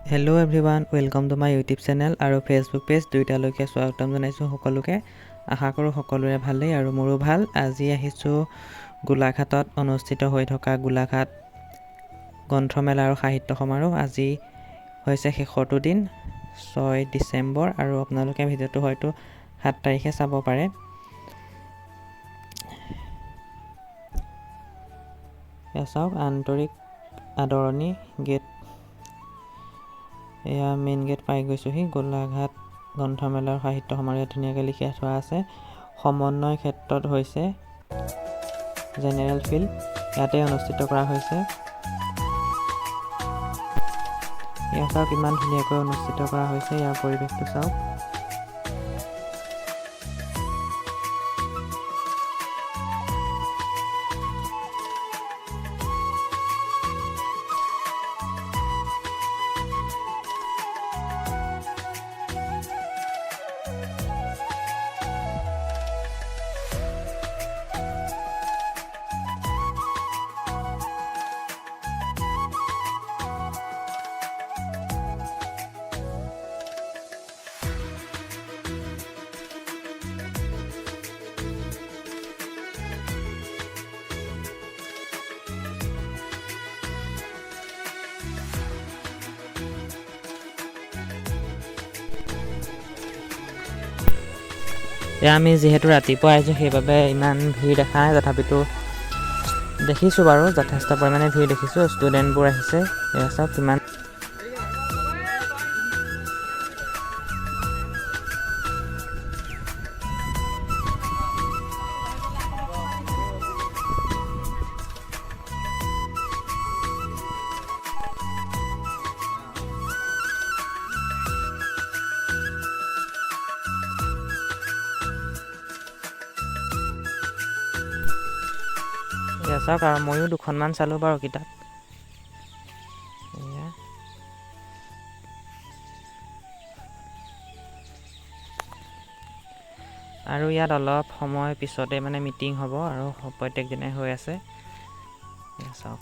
Hello' everyone, welcome to my YouTube channel আৰু Facebook page দুয়োটালৈকে স্বাগতম জনাইছোঁ সকলোকে। আশা কৰোঁ সকলোৰে ভালেই আৰু মোৰো ভাল। আজি আহিছোঁ গোলাঘাটত অনুষ্ঠিত হৈ থকা গোলাঘাট গ্ৰন্থমেলা আৰু সাহিত্য সমাৰোহ। আজি হৈছে শেষৰটো দিন, 6 ডিচেম্বৰ, আৰু আপোনালোকে ভিডিঅ'টো হয়তো 7 তাৰিখে চাব পাৰে। এয়া চাওক, আন্তৰিক আদৰণি গেট। এয়া মেইন গেট পাই গৈছোঁহি। গোলাঘাট গ্ৰন্থমেলাৰ সাহিত্য সমাৰোহ ধুনীয়াকৈ লিখি থোৱা আছে। সমন্বয় ক্ষেত্ৰত হৈছে জেনেৰেল ফিল্ড, ইয়াতে অনুষ্ঠিত কৰা হৈছে। এয়া চাওক ইমান ধুনীয়াকৈ অনুষ্ঠিত কৰা হৈছে, ইয়াৰ পৰিৱেশটো চাওক। এয়া আমি যিহেতু ৰাতিপুৱা আহিছোঁ সেইবাবে ইমান ভিৰ দেখা নাই, তথাপিতো দেখিছোঁ বাৰু যথেষ্ট পৰিমাণে ভিৰ দেখিছোঁ। ষ্টুডেণ্টবোৰ আহিছে, এয়া চাওক কিমান। এয়া চাওক, আৰু ময়ো দুখনমান চালোঁ বাৰু কিতাপ। এয়া আৰু ইয়াত অলপ সময় পিছতে মানে মিটিং হ'ব আৰু প্ৰত্যেক দিনাই হৈ আছে। এয়া চাওক।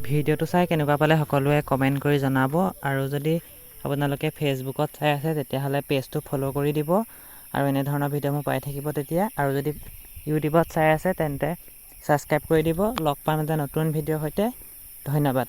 ভিডিঅ'টো চাই কেনেকুৱা পালে সকলোৱে কমেণ্ট কৰি জনাব, আৰু যদি আপোনালোকে ফেচবুকত চাই আছে তেতিয়াহ'লে পেজটো ফ'ল' কৰি দিব, আৰু এনেধৰণৰ ভিডিঅ'বোৰ পাই থাকিব তেতিয়া। আৰু যদি ইউটিউবত চাই আছে তেন্তে ছাবস্ক্ৰাইব কৰি দিব। লগ পাম এটা নতুন ভিডিঅ'ৰ সৈতে। ধন্যবাদ।